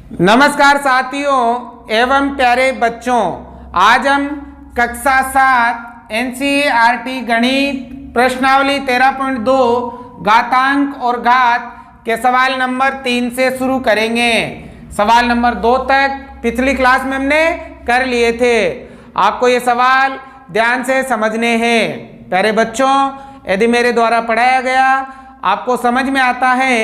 नमस्कार साथियों एवं प्यारे बच्चों, आज हम कक्षा 7 एनसीईआरटी गणित प्रश्नावली 13.2 घातांक और घात के सवाल नंबर 3 से शुरू करेंगे। सवाल नंबर 2 तक पिछली क्लास में हमने कर लिए थे। आपको ये सवाल ध्यान से समझने हैं। प्यारे बच्चों, यदि मेरे द्वारा पढ़ाया गया आपको समझ में आता है,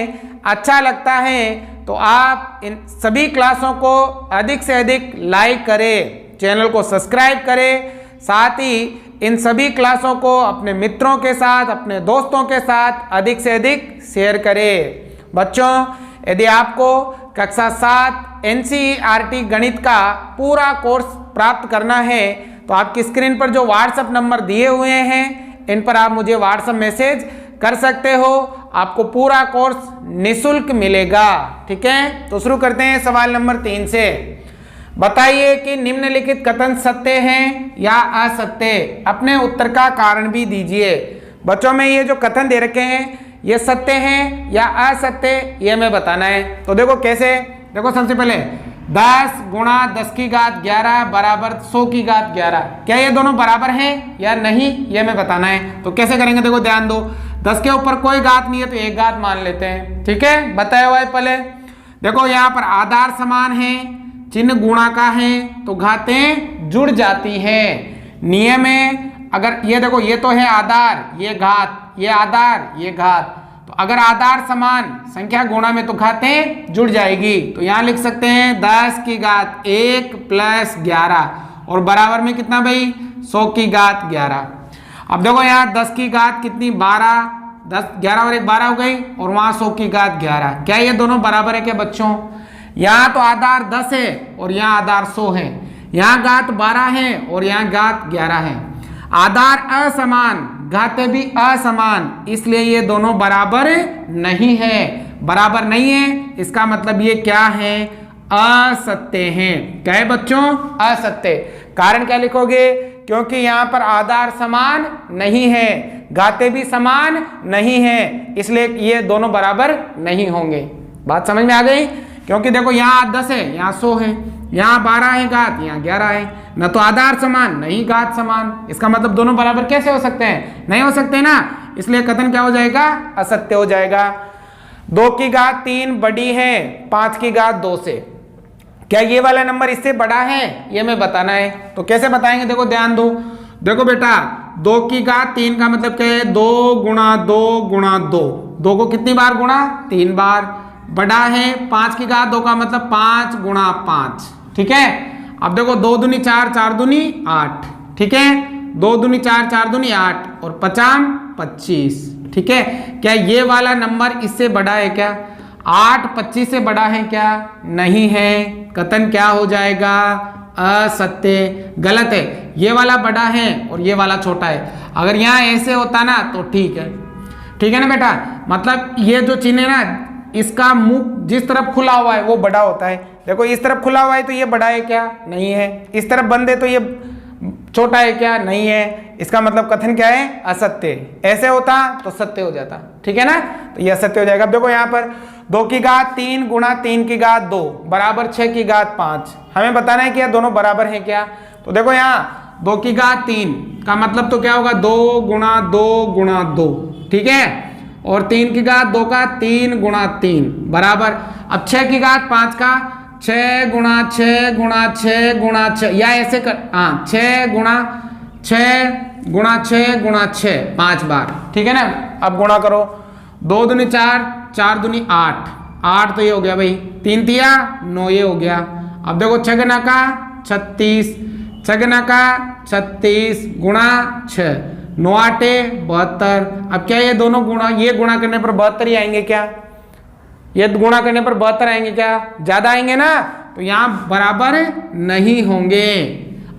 अच्छा लगता है, तो आप इन सभी क्लासों को अधिक से अधिक लाइक करें, चैनल को सब्सक्राइब करें, साथ ही इन सभी क्लासों को अपने मित्रों के साथ, अपने दोस्तों के साथ अधिक से अधिक शेयर करें। बच्चों, यदि आपको कक्षा 7 एनसीईआरटी गणित का पूरा कोर्स प्राप्त करना है तो आपकी स्क्रीन पर जो व्हाट्सएप नंबर दिए हुए हैं, इन पर आप मुझे व्हाट्सएप मैसेज कर सकते हो। आपको पूरा कोर्स निःशुल्क मिलेगा। ठीक है, तो शुरू करते हैं सवाल नंबर 3 से। बताइए कि निम्नलिखित कथन सत्य हैं या असत्य। अपने उत्तर का कारण भी दीजिए। बच्चों में ये जो कथन दे रखे हैं ये सत्य हैं या असत्य, ये हमें बताना है। तो देखो कैसे, देखो सबसे पहले 10 गुणा 10 की घात 11 बराबर 100 की घात 11। क्या ये दोनों बराबर हैं या नहीं, ये हमें बताना है। तो कैसे करेंगे, देखो ध्यान दो। 10 के ऊपर कोई घात नहीं है तो एक घात मान लेते हैं। ठीक है, बताया हुआ है पहले। देखो यहाँ पर आधार समान है, चिन्ह गुणा का है, तो घातें जुड़ जाती हैं। नियम है, अगर ये देखो ये तो है आधार, ये घात, ये आधार, ये घात, तो अगर आधार समान संख्या गुणा में तो घातें जुड़ जाएगी। तो यहाँ लिख सकते हैं 10 की घात 1 प्लस 11 और बराबर में कितना भाई 100 की घात 11। अब देखो यहाँ 10 की घात कितनी 12, 10 11 और 1 12 हो गई, और वहाँ 100 की घात 11। क्या ये दोनों बराबर है क्या बच्चों? यहाँ तो आधार 10 है और यहाँ आधार 100 है, यहाँ घात 12 है और यहाँ घात 11 है। आधार असमान, घातें भी असमान, इसलिए ये दोनों बराबर नहीं है। बराबर नहीं है इसका मतलब ये क्या है, असत्य हैं। क्या है बच्चों? असत्य। कारण क्या लिखोगे? क्योंकि यहाँ पर आधार समान नहीं है, घातें भी समान नहीं है, इसलिए ये दोनों बराबर नहीं होंगे। बात समझ में आ गई? क्योंकि देखो यहाँ 10 है, यहाँ 100 है, यहाँ 12 है घात, यहाँ 11 है, न तो आधार समान नहीं घात समान, इसका मतलब दोनों बराबर कैसे हो सकते हैं? नहीं हो सकते ना, इसलिए कथन क्या हो जाएगा? असत्य हो जाएगा। 2 की घात 3 बड़ी है 5 की घात 2 से। क्या ये वाला नंबर इससे बड़ा है, ये हमें बताना है। तो कैसे बताएंगे, देखो ध्यान दो। देखो बेटा 2 की घात 3 का मतलब क्या है? 2 गुणा 2 गुणा 2। 2 को कितनी बार गुणा? 3 बार। बड़ा है 5 की घात 2 का मतलब 5 गुणा 5। ठीक है, अब देखो 2 दूनी 4, 4 दूनी 8। ठीक है, 2 दूनी 4, 4 दूनी 8 और 50 25। ठीक है, क्या ये वाला नंबर इससे बड़ा है क्या? 8 25 से बड़ा है क्या? नहीं है। कथन क्या हो जाएगा? असत्य, गलत है। ये वाला बड़ा है और ये वाला छोटा है। अगर यहाँ ऐसे होता ना तो ठीक है। ठीक है ना बेटा, मतलब ये जो चिन्ह है ना, इसका मुख जिस तरफ खुला हुआ है वो बड़ा होता है। देखो इस तरफ खुला हुआ है तो ये बड़ा है क्या? नहीं है। इस तरफ बंद है तो ये छोटा है क्या? नहीं है। इसका मतलब कथन क्या है? असत्य। ऐसे होता तो सत्य हो जाता। ठीक है ना, तो ये असत्य हो जाएगा। अब देखो यहाँ पर 2 की घात 3 गुणा 3 की घात 2 बराबर 6 की घात 5। हमें बताना है कि यह दोनों बराबर हैं क्या। तो देखो यहाँ 2 की घात 3 का मतलब तो क्या होगा? 2 गुणा 2 गुणा 2। ठीक है, और 3 की घात 2 का 3 गुणा 3 बराबर। अब 6 की घात 5 का 6 गुणा 6 गुणा 6 गुणा 6, या ऐसे कर, हाँ 6 गुणा 6 गुणा 6 गुणा 6 5 बार। ठीक है ना, अब गुणा करो। 2 दूनी 4, 4 दूनी 8, 8 तो ये हो गया भाई, 3 तिया 9, ये हो गया। अब देखो 6 गुना का 36, 6 गुना का 36 गुणा 6, 9 8 72। अब क्या ये दोनों गुणा, ये गुणा करने पर 72 ही आएंगे क्या? ये गुणा करने पर 72 आएंगे क्या? ज्यादा आएंगे ना, तो यहाँ बराबर नहीं होंगे।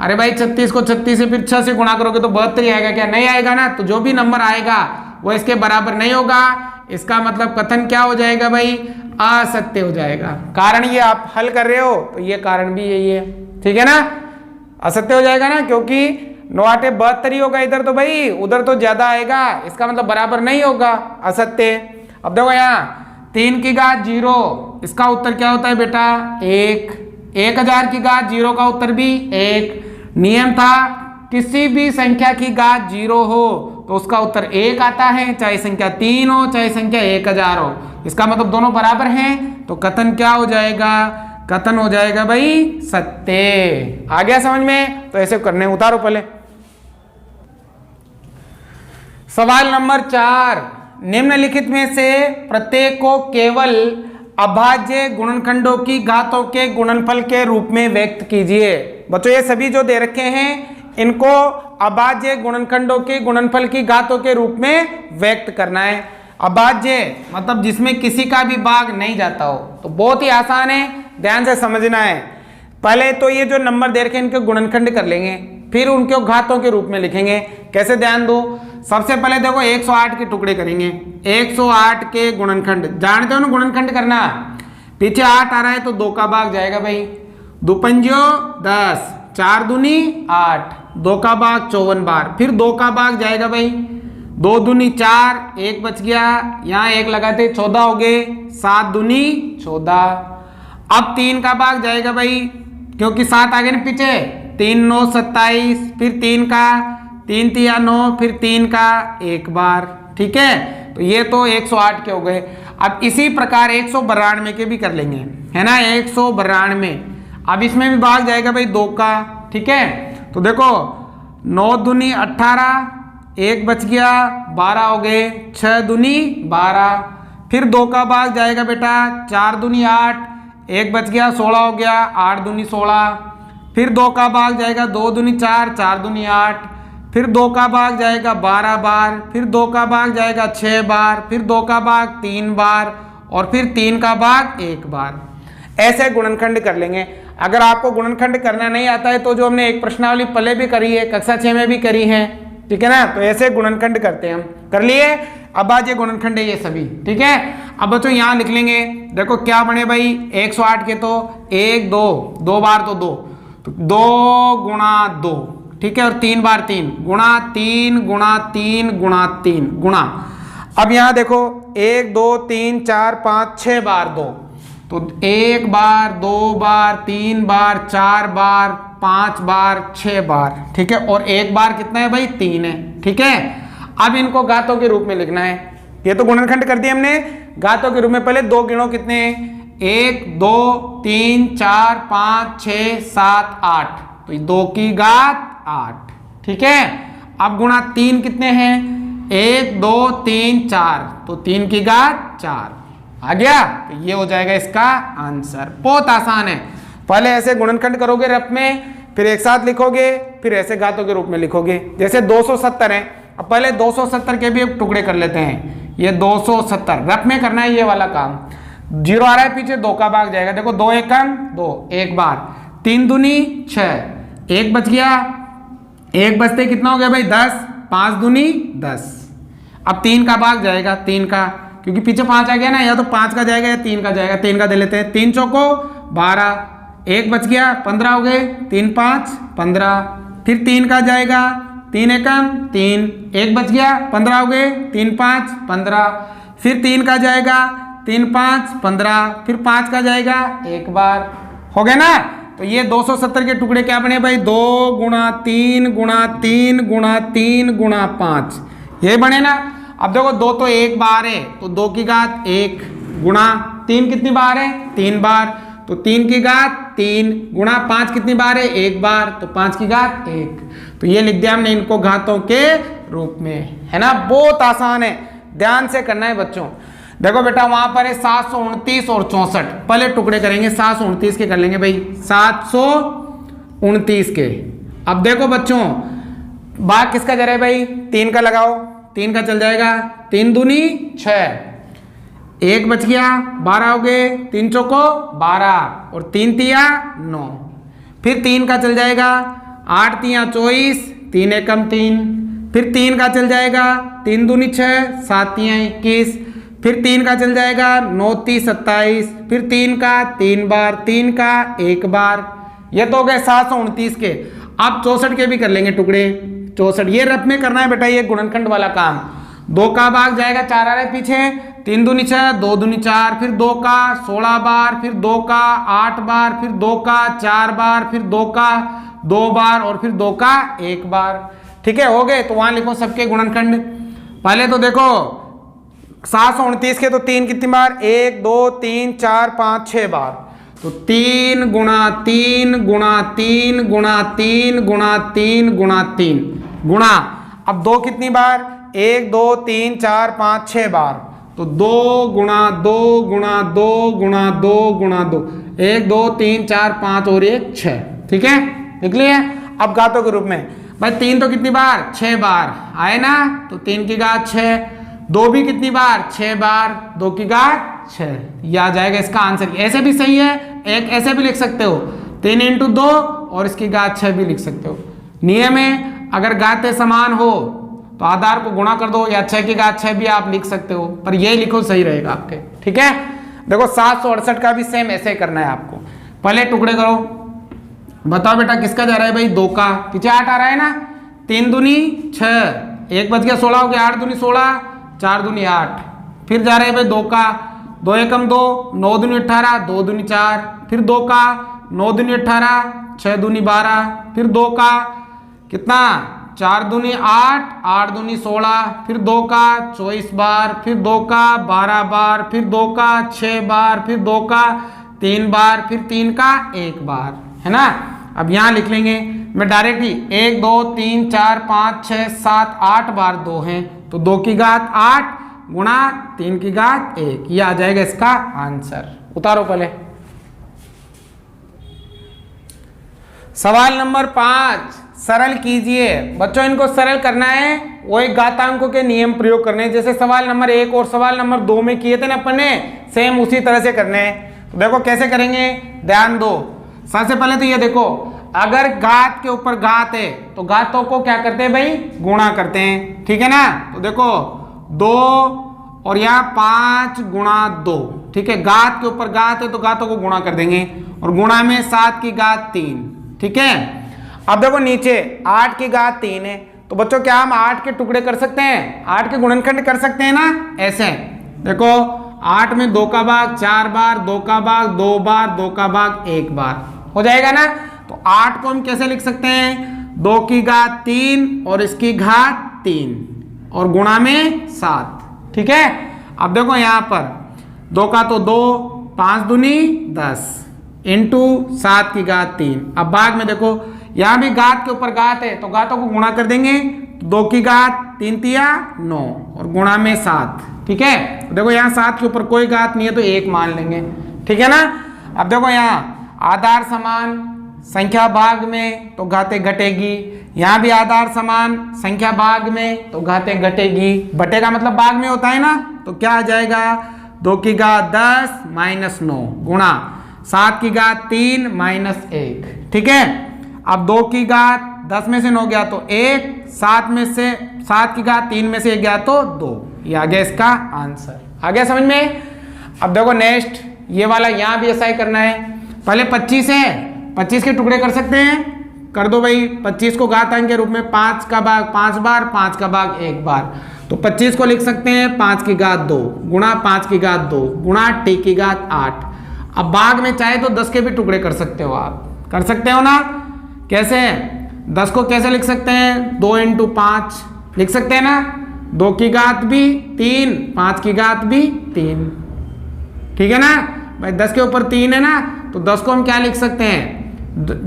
अरे भाई 36 को 36 से फिर 6 से गुणा करोगे तो 72 ही आएगा क्या? नहीं आएगा ना, तो जो भी नंबर आएगा वो इसके बराबर नहीं होगा। इसका मतलब कथन क्या हो जाएगा भाई? असत्य हो जाएगा। कारण ये आप हल कर रहे हो तो ये कारण भी यही है। ठीक है ना, असत्य हो जाएगा ना, क्योंकि 9 8 72 ही होगा इधर, तो भाई उधर तो ज्यादा आएगा, इसका मतलब बराबर नहीं होगा, असत्य। अब देखो यहाँ 3 की घात 0, इसका उत्तर क्या होता है बेटा 1। 1000 की घात 0 का उत्तर भी 1। नियम था किसी भी संख्या की घात 0 हो तो उसका उत्तर 1 आता है, चाहे संख्या 3 हो चाहे संख्या 1000 हो। इसका मतलब दोनों बराबर हैं तो कथन क्या हो जाएगा, कथन हो जाएगा भाई सत्य। आ गया समझ में? तो ऐसे करने उतारो पहले। सवाल नंबर 4, निम्नलिखित में से प्रत्येक को केवल अभाज्य गुणनखंडों की घातों के गुणनफल के रूप में व्यक्त कीजिए। बच्चों ये सभी जो दे रखे हैं इनको अभाज्य गुणनखंडों के गुणनफल की घातों के रूप में व्यक्त करना है। अभाज्य मतलब जिसमें किसी का भी भाग नहीं जाता हो, तो बहुत ही आसान है, ध्यान से समझना है। पहले तो ये जो नंबर दे रखे हैं इनके गुणनखंड कर लेंगे, फिर उनके घातों के रूप में लिखेंगे। कैसे, ध्यान दो। सबसे पहले देखो 108 के टुकड़े करेंगे। 108 के गुणनखंड जानते हो ना, गुणनखंड करना। पीछे 8 आ रहा है तो 2 का भाग जाएगा भाई, 2 पंजो 10, 4 दूनी 8, 2 का भाग 54 बार, फिर 2 का भाग जाएगा भाई, 2 दूनी 4, 1 बच गया, यहाँ 1 लगाते 14 हो गए, 7 दूनी 14। अब 3 का भाग जाएगा भाई, क्योंकि 7 आ गए ना पीछे, 3 9 27, फिर 3 का 3 तिया 9, फिर 3 का 1 बार। ठीक है, तो ये तो 108 के हो गए। अब इसी प्रकार 192 के भी कर लेंगे, है ना, 192। अब इसमें भी भाग जाएगा भाई 2 का। ठीक है, तो देखो 9 दूनी 18, 1 बच गया, 12 हो गए, 6 दूनी 12, फिर 2 का भाग जाएगा बेटा, 4 दूनी 8, 1 बच गया, 16 हो गया, 8 दूनी 16, फिर 2 का भाग जाएगा, 2 दूनी 4, 4 दूनी 8, फिर 2 का भाग जाएगा 12 बार, फिर 2 का भाग जाएगा 6 बार, फिर 2 का भाग 3 बार, और फिर 3 का भाग 1 बार। ऐसे गुणनखंड कर लेंगे। अगर आपको गुणनखंड करना नहीं आता है तो जो हमने एक प्रश्नावली पहले भी करी है, कक्षा 6 में भी करी है, ठीक है ना, तो ऐसे गुणनखंड करते हैं हम। कर लिए, अब आज ये गुणनखंड है ये सभी। ठीक है, अब बच्चों यहाँ लिख लेंगे, देखो क्या बने भाई, 108 के तो 1 2, 2 बार तो 2, तो 2 गुणा 2, ठीक है, और 3 बार 3 गुणा 3 गुणा 3 गुणा 3 गुणा। अब यहाँ देखो 1 2 3 4 5 6 बार 2, तो 1 बार 2 बार 3 बार 4 बार 5 बार 6 बार। ठीक है, और 1 बार कितना है भाई, 3 है। ठीक है, अब इनको घातों के रूप में लिखना है। ये तो गुणनखंड कर दिया हमने, घातों के रूप में पहले 2 गिनो कितने हैं, 1 2 3 4 5 6 7 8, तो 2 की घात 8। ठीक है, अब गुणा 3 कितने हैं, 1 2 3 4, तो 3 की घात 4 आ गया। तो ये हो जाएगा इसका आंसर। बहुत आसान है, पहले ऐसे गुणनखंड करोगे रफ में, फिर एक साथ लिखोगे, फिर ऐसे घातों के रूप में लिखोगे। जैसे 270 है, अब पहले 270 के भी टुकड़े कर लेते हैं। ये 270 रफ में करना है ये वाला काम। 0 आ रहा है पीछे, 2 का भाग जाएगा, देखो 2 1 2, 1 बार, 3 दूनी 6, 1 बच गया, 1 बचते कितना हो गया भाई 10, 5 दूनी 10। अब 3 का भाग जाएगा, 3 का, क्योंकि पीछे 5 आ गया ना, या तो 5 का जाएगा या 3 का जाएगा, 3 का दे लेते हैं, 3 चौको 12, 1 बच गया, 15 हो गए, 3 5 15, फिर 3 का जाएगा, 3 एकम 3, 1 बच गया, 15 हो गए, 3 5 15, फिर 3 का जाएगा, 3 5 15, फिर 5 का जाएगा 1 बार। हो गया ना, तो ये 270 के टुकड़े क्या बने भाई, 2 गुणा 3 गुणा 3 गुणा 3 गुणा 5, ये बने ना। अब देखो 2 तो 1 बार है, तो 2 की घात 1 गुणा 3 कितनी बार है, 3 बार, तो 3 की घात 3 गुणा 5 कितनी बार है, 1 बार, तो 5 की घात 1। तो ये लिख दिया हमने इनको घातों के रूप में, है ना। बहुत आसान है, ध्यान से करना है बच्चों। देखो बेटा वहां पर है 729 और 64, पहले टुकड़े करेंगे, 729 के कर लेंगे भाई, 729 के। अब देखो बच्चों भाग किसका जा रहा है भाई, 3 का लगाओ, 3 का चल जाएगा, 3 दूनी 6, 1 बच गया, 12 हो गए, 3 चौको 12, और 3 तिया 9, फिर 3 का चल जाएगा, 8 तिया 24, 3 एकम 3, फिर 3 का चल जाएगा, 3 दूनी 6, 7 तिया 21, फिर 3 का चल जाएगा, 9 ती 27, फिर 3 का 3 बार, 3 का 1 बार। ये तो हो गए 729 के। अब 64 के भी कर लेंगे टुकड़े, 64 ये रफ में करना है बेटा, ये गुणनखंड वाला काम। 2 का भाग जाएगा, 4 आ रहा है पीछे, 3 दूनी 6, 2 दूनी 4, फिर 2 का 16 बार, फिर 2 का 8 बार, फिर 2 का 4 बार, फिर 2 का 2 बार और फिर 2 का 1 बार। ठीक है, हो गए। तो वहां लिखो सबके गुणनखंड। पहले तो देखो 729 के तो 3 कितनी बार, 1 2 3 4 5 6 बार, तो 3 गुणा 3 गुणा 3 गुणा 3 गुणा 3 गुणा 3 गुणा, अब 2 कितनी बार, 1 2 3 4 5 6 बार, तो 2 गुणा 2 गुणा 2 गुणा 2 गुणा 2, 1 2 3 4 5 और 1 6। ठीक है, लिख लिए। अब घातों के रूप में भाई 3 तो कितनी बार, 6 बार आए ना, तो 3 की घात 6, 2 भी कितनी बार, 6 बार, 2 की घात 6, ये आ जाएगा इसका आंसर। ऐसे भी सही है, एक ऐसे भी लिख सकते हो, 3 × 2 और इसकी घात 6 भी लिख सकते हो। नियम है अगर घातें समान हो तो आधार को गुणा कर दो, या 6 की घात 6 भी आप लिख सकते हो, पर ये लिखो सही रहेगा आपके। ठीक है, देखो 768 का भी सेम ऐसे करना है आपको। पहले टुकड़े करो, बताओ बेटा किसका जा रहा है भाई, 2 का, पीछे 8 आ रहा है ना, 3 दूनी 6, 1 बच गया 16 हो गया, 8 दूनी 16, 4 दूनी 8, फिर जा रहे हैं भाई 2 का, 2 एकम 2, 9 दूनी 18, 2 दूनी 4, फिर 2 का 9 दूनी 18, 6 दूनी 12, फिर 2 का कितना, 4 दूनी 8, 8 दूनी 16, फिर 2 का 24 बार, फिर 2 का 12 बार, फिर 2 का 6 बार, फिर 2 का 3 बार, फिर 3 का 1 बार, है ना। अब यहाँ लिख लेंगे मैं डायरेक्ट ही, 1 2 3 4 5 6 7 8 बार 2 हैं, तो 2 की घात 8 गुणा 3 की घात 1, ये आ जाएगा इसका आंसर। उतारो पहले। सवाल नंबर 5 सरल कीजिए। बच्चों इनको सरल करना है, वो एक घातांकों के नियम प्रयोग करने हैं, जैसे सवाल नंबर 1 और सवाल नंबर 2 में किए थे ना अपन ने, सेम उसी तरह से करने हैं। तो देखो कैसे करेंगे, ध्यान दो। सबसे पहले तो ये देखो, अगर घात के ऊपर घात है तो घातों को क्या करते हैं भाई, गुणा करते हैं। ठीक है ना, तो देखो 2 और यहाँ 5 गुणा 2, ठीक है, घात के ऊपर घात है तो घातों को गुणा कर देंगे, और गुणा में 7 की घात 3। ठीक है, अब देखो नीचे 8 की घात 3 है, तो बच्चों क्या हम 8 के टुकड़े कर सकते हैं, 8 के गुणनखंड कर सकते हैं ना, ऐसे देखो 8 में 2 का भाग 4 बार, 2 का भाग 2 बार, 2 का भाग 1 बार, हो जाएगा ना। तो 8 को हम कैसे लिख सकते हैं, 2 की घात 3 और इसकी घात 3 और गुणा में 7। ठीक है, अब देखो यहाँ पर 2 का तो 2, 5 दूनी 10 इंटू 7 की घात 3। अब भाग में देखो यहाँ भी घात के ऊपर घात है तो घातों को गुणा कर देंगे, 2 की घात 3 तिया 9 और गुणा में 7। ठीक है, देखो यहाँ 7 के ऊपर कोई घात नहीं है तो 1 मान लेंगे। ठीक है ना। अब देखो यहाँ आधार समान संख्या भाग में तो घातें घटेगी, यहाँ भी आधार समान संख्या भाग में तो घातें घटेगी। बटेगा मतलब भाग में होता है ना, तो क्या आ जाएगा, 2 की घात 10 माइनस 9 गुणा 7 की घात 3 माइनस 1। ठीक है, अब 2 की घात 10 में से 9 गया तो 1, 7 में से 7 की घात 3 में से 1 गया तो 2, ये आ गया इसका आंसर। आ गया समझ में। अब देखो नेक्स्ट ये वाला यहाँ भी ऐसा ही करना है। पहले 25 है, 25 के टुकड़े कर सकते हैं, कर दो भाई। 25 को घातांक के रूप में 5 का भाग 5 बार, 5 का भाग 1 बार, तो 25 को लिख सकते हैं 5 की घात 2 गुणा 5 की घात 2 गुणा t की घात 8। अब भाग में चाहे तो 10 के भी टुकड़े कर सकते हो, आप कर सकते हो ना। कैसे, 10 को कैसे लिख सकते हैं, 2 × 5 लिख सकते हैं ना, 2 की घात भी 3, 5 की घात भी 3। ठीक है ना भाई, 10 के ऊपर 3 है ना, तो 10 को हम क्या लिख सकते हैं,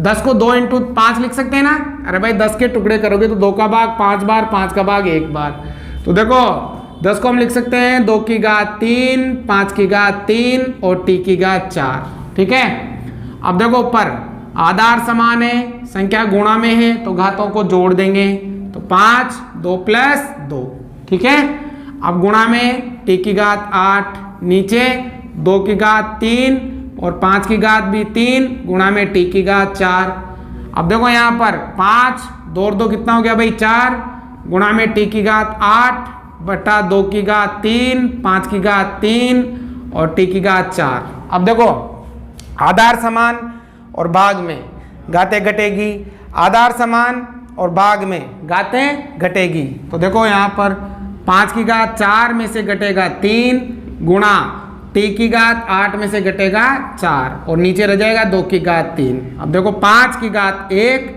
10 को 2 × 5 लिख सकते हैं ना। अरे भाई 10 के टुकड़े करोगे तो 2 का भाग 5 बार, 5 का भाग 1 बार, तो देखो 10 को हम लिख सकते हैं 2 की घात 3, 5 की घात 3 और t की घात 4। ठीक है, अब देखो ऊपर आधार समान है, संख्या गुणा में है तो घातों को जोड़ देंगे, तो 5 2 + 2। ठीक है, अब गुणा में t की घात 8, नीचे 2 की घात 3 और 5 की घात भी 3 गुणा में t की घात 4। अब देखो यहाँ पर 5 2 और 2 कितना हो गया भाई 4 गुणा में t की घात 8 बटा 2 की घात 3, 5 की घात 3 और t की घात 4। अब देखो आधार समान और भाग में घातें घटेगी, आधार समान और भाग में घातें घटेगी। तो देखो यहाँ पर 5 की घात 4 में से घटेगा 3, गुणा t की घात 8 में से घटेगा 4 और नीचे रह जाएगा 2 की घात 3। अब देखो 5 की घात 1,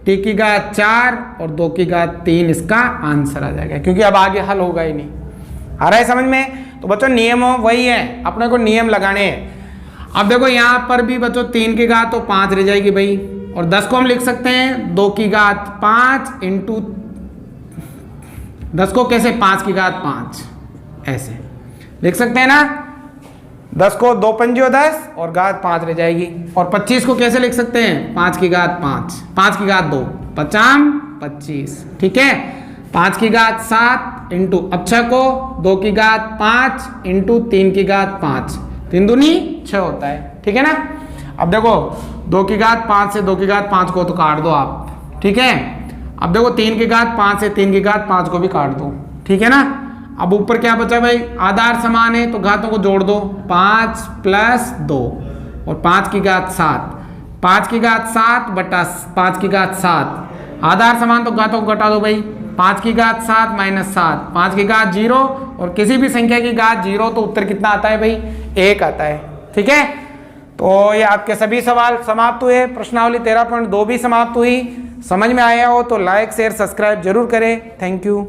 t की घात 4 और 2 की घात 3 इसका आंसर आ जाएगा, क्योंकि अब आगे हल होगा ही नहीं। आ रहा है समझ में? तो बच्चों नियम वही है, अपने को नियम लगाने हैं। अब देखो यहाँ पर भी बच्चों 3 की घात तो 5 रह जाएगी भाई, और 10 को हम लिख सकते हैं 2 की घात 5 इंटू 10 को कैसे 5 की घात 5 ऐसे लिख सकते हैं ना। 10 को 2 पंजो 10 और घात 5 रह जाएगी। और 25 को कैसे लिख सकते हैं 5 की घात 5, 5 की घात 2, 5 25, ठीक है। 5 की घात 7 इंटू अब 6 को 2 की घात 5 इंटू 3 की घात 5, 3 दूनी 6 होता है, ठीक है ना। अब देखो 2 की घात 5 से 2 की घात 5 को तो काट दो आप, ठीक है। अब देखो 3 की घात 5 से 3 की घात 5 को भी काट दो, ठीक है ना। अब ऊपर क्या बचा भाई, आधार समान है तो घातों को जोड़ दो, 5 प्लस 2 और 5 की घात 7, 5 की घात 7 बटा 5 की घात 7, आधार समान तो घातों को घटा दो भाई, 5 की घात 7 माइनस 7, 5 की घात 0 और किसी भी संख्या की घात 0 तो उत्तर कितना आता है भाई 1 आता है, ठीक है। तो ये आपके सभी सवाल समाप्त हुए, प्रश्नावली 13.2 भी समाप्त हुई। समझ में आया हो तो लाइक शेयर सब्सक्राइब जरूर करें। Thank you.